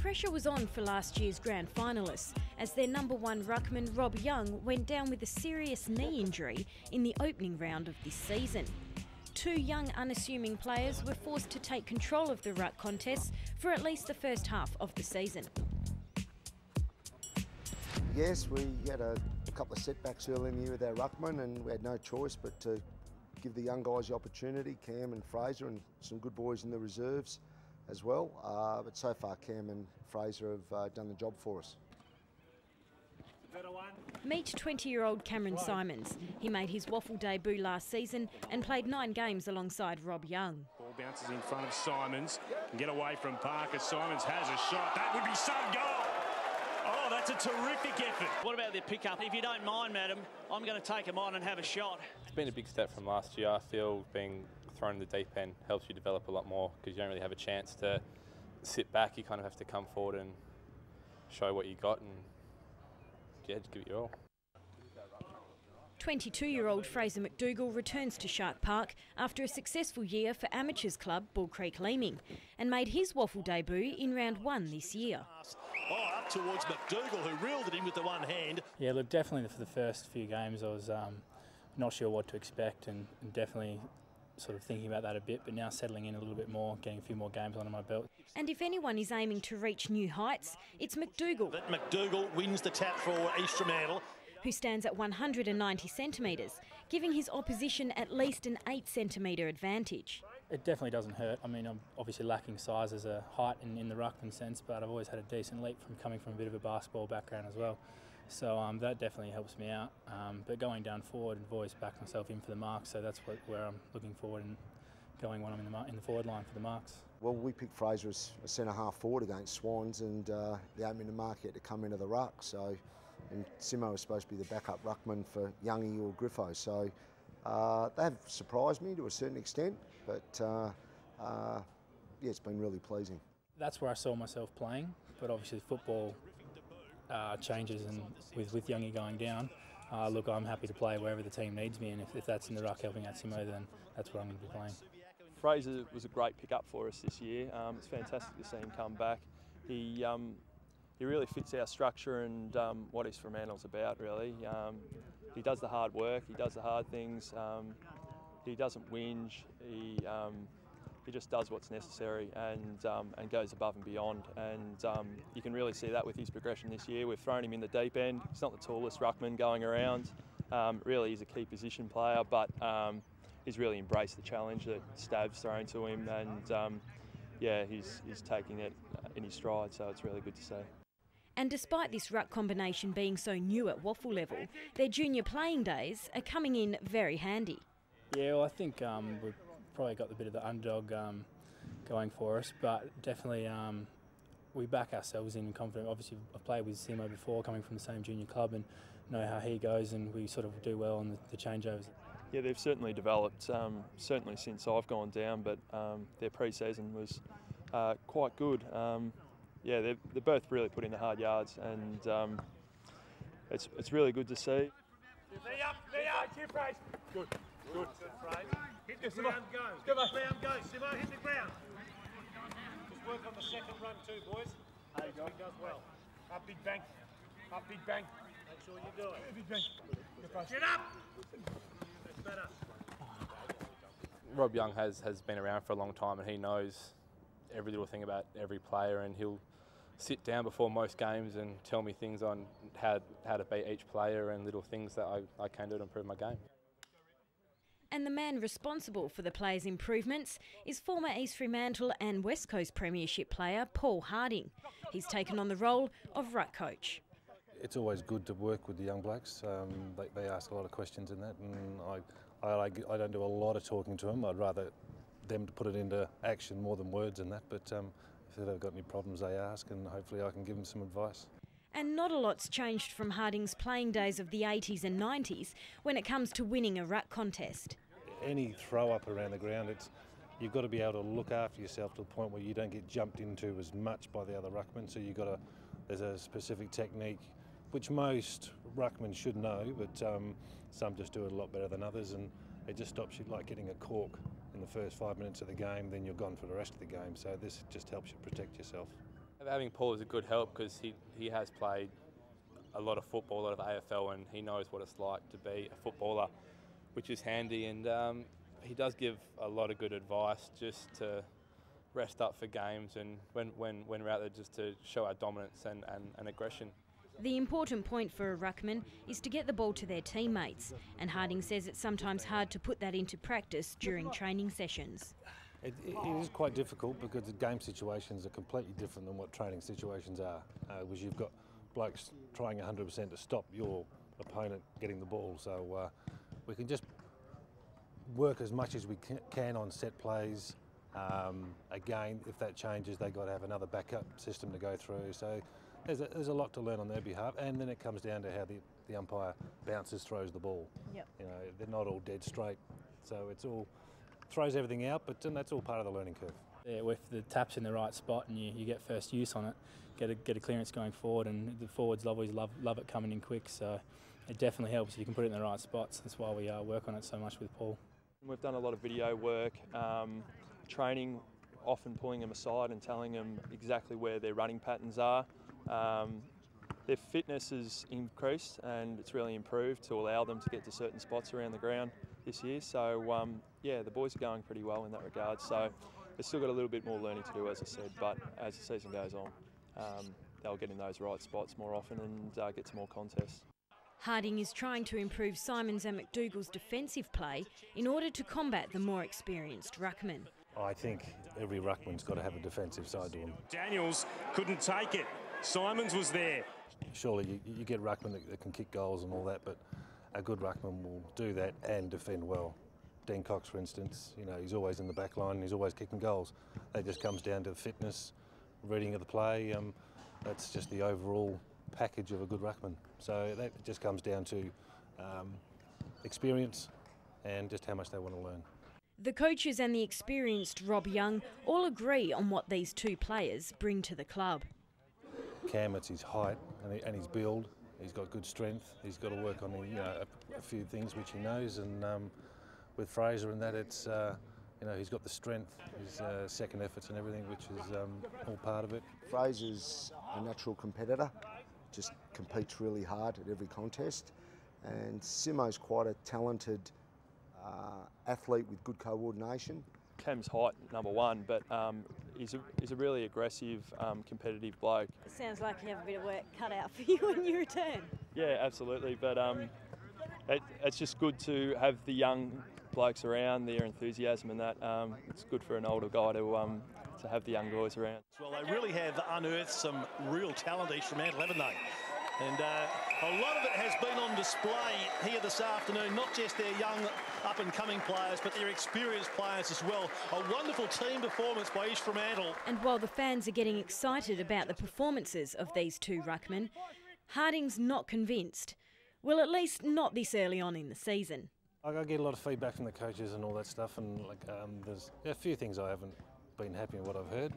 pressure was on for last year's grand finalists as their #1 ruckman Rob Young went down with a serious knee injury in the opening round of this season. Two young, unassuming players were forced to take control of the ruck contest for at least the first half of the season. Yes, we had a couple of setbacks early in the year with our ruckman, and we had no choice but to give the young guys the opportunity, Cam and Fraser, and some good boys in the reserves as well. But so far, Cam and Fraser have done the job for us. Meet 20-year-old Cameron Symonds. He made his WAFL debut last season and played 9 games alongside Rob Young. Ball bounces in front of Symonds, can get away from Parker. Symonds has a shot. That would be some goal. Oh, that's a terrific effort. What about the pickup? If you don't mind, madam, I'm going to take him on and have a shot. It's been a big step from last year. I feel being thrown in the deep end helps you develop a lot more because you don't really have a chance to sit back. You kind of have to come forward and show what you got and just give it your all. 22-year-old Fraser Macdougall returns to Shark Park after a successful year for amateurs club Bull Creek Leeming and made his WAFL debut in round 1 this year. Oh, up towards Macdougall, who reeled it in with the one hand. Yeah, look, definitely for the first few games I was not sure what to expect and definitely sort of thinking about that a bit, but now settling in a little bit more, getting a few more games under my belt. And if anyone is aiming to reach new heights, it's Macdougall. But Macdougall wins the tap for East Fremantles, who stands at 190 centimetres, giving his opposition at least an 8 centimetre advantage. It definitely doesn't hurt. I mean, I'm obviously lacking size as a height in the ruckman sense, but I've always had a decent leap from coming from a bit of a basketball background as well. So that definitely helps me out. But going down forward, I've always backed myself in for the marks, so that's where I'm looking forward and going when I'm in the forward line for the marks. Well, we picked Fraser as a centre-half forward against Swans, and the opening of mark had to come into the ruck. So, and Simo was supposed to be the backup ruckman for Youngie or Griffo. So they have surprised me to a certain extent, but yeah, it's been really pleasing. That's where I saw myself playing, but obviously football changes, and with Youngie going down, look, I'm happy to play wherever the team needs me, and if that's in the ruck helping out Simo, then that's where I'm going to be playing. Fraser was a great pickup for us this year. It's fantastic to see him come back. He really fits our structure and what East Fremantles about, really. He does the hard work, he does the hard things, he doesn't whinge, he just does what's necessary and goes above and beyond. And you can really see that with his progression this year. We've thrown him in the deep end. He's not the tallest ruckman going around. Really, he's a key position player, but he's really embraced the challenge that Stav's thrown to him, and yeah, he's taking it in his stride, so it's really good to see. And despite this ruck combination being so new at WAFL level, their junior playing days are coming in very handy. Yeah, well, I think we've probably got a bit of the underdog going for us, but definitely we back ourselves in confident. Obviously, I've played with Simo before, coming from the same junior club, and know how he goes, and we sort of do well on the changeovers. Yeah, they've certainly developed, certainly since I've gone down, but their pre-season was quite good. Yeah, they're both really put in the hard yards, and it's really good to see. Knee up, Fraser. Good, Fraser. Hit the ground, go. Hit the ground, go. Simo, hit the ground. Just work on the second run too, boys. There you go. He does well. Up big bank. Make sure you do it. Big bank. Get up. That's better. Rob Young has been around for a long time, and he knows every little thing about every player, and he'll sit down before most games and tell me things on how to beat each player and little things that I can do to improve my game. And the man responsible for the players' improvements is former East Fremantle and West Coast Premiership player Paul Harding. He's taken on the role of ruck coach. It's always good to work with the young blokes. They ask a lot of questions in that, and I don't do a lot of talking to them. I'd rather them to put it into action more than words and that, but if they've got any problems they ask, and hopefully I can give them some advice. And not a lot's changed from Harding's playing days of the 80s and 90s when it comes to winning a ruck contest. Any throw up around the ground, you've got to be able to look after yourself to the point where you don't get jumped into as much by the other ruckmen, so there's a specific technique which most ruckmen should know, but some just do it a lot better than others, and it just stops you like getting a cork in the first 5 minutes of the game, then you're gone for the rest of the game. So this just helps you protect yourself. Having Paul is a good help because he has played a lot of football, a lot of AFL, and he knows what it's like to be a footballer, which is handy. And he does give a lot of good advice just to rest up for games and when we're out there just to show our dominance and aggression. The important point for a ruckman is to get the ball to their teammates, and Harding says it's sometimes hard to put that into practice during training sessions. It is quite difficult because the game situations are completely different than what training situations are, because you've got blokes trying 100% to stop your opponent getting the ball. So we can just work as much as we can on set plays. Again, if that changes, they've got to have another backup system to go through. So there's a lot to learn on their behalf, and then it comes down to how the umpire bounces, throws the ball. Yep. You know, they're not all dead straight, so it's all throws everything out, but that's all part of the learning curve. Yeah, if the tap's in the right spot and you get first use on it, get a clearance going forward, and the forwards always love it coming in quick. So it definitely helps if you can put it in the right spots. That's why we work on it so much with Paul. We've done a lot of video work, training, often pulling them aside and telling them exactly where their running patterns are. Their fitness has increased and it's really improved to allow them to get to certain spots around the ground this year. So yeah, the boys are going pretty well in that regard. So they've still got a little bit more learning to do, as I said, but as the season goes on, they'll get in those right spots more often and get to more contests. Harding is trying to improve Symonds and Macdougall's defensive play in order to combat the more experienced ruckman. I think every ruckman's got to have a defensive side to them. Daniels couldn't take it. Symonds was there. Surely you get ruckmen that can kick goals and all that, but a good ruckman will do that and defend well. Dean Cox, for instance, you know, he's always in the back line and he's always kicking goals. That just comes down to fitness, reading of the play. That's just the overall package of a good ruckman. So that just comes down to experience and just how much they want to learn. The coaches and the experienced Rob Young all agree on what these two players bring to the club. Cam, it's his height and his build. He's got good strength. He's got to work on a few things which he knows. And with Fraser and that, it's he's got the strength, his second efforts and everything, which is all part of it. Fraser's a natural competitor, just competes really hard at every contest, and Simo's quite a talented athlete with good coordination. Cam's height, number one, but he's a really aggressive, competitive bloke. It sounds like you have a bit of work cut out for you when you return. Yeah, absolutely, but it's just good to have the young blokes around, their enthusiasm and that. It's good for an older guy to have the young boys around. Well, they really have unearthed some real talent, each Fremantle, haven't they? And a lot of it has been on display here this afternoon, not just their young up-and-coming players, but their experienced players as well. A wonderful team performance by East Fremantle. And while the fans are getting excited about the performances of these two ruckmen, Harding's not convinced. Well, at least not this early on in the season. I get a lot of feedback from the coaches and all that stuff, and there's a few things I haven't been happy with what I've heard.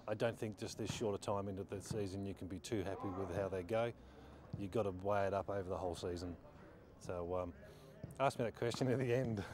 I don't think just this short a time into the season you can be too happy with how they go. You've got to weigh it up over the whole season. So ask me that question at the end.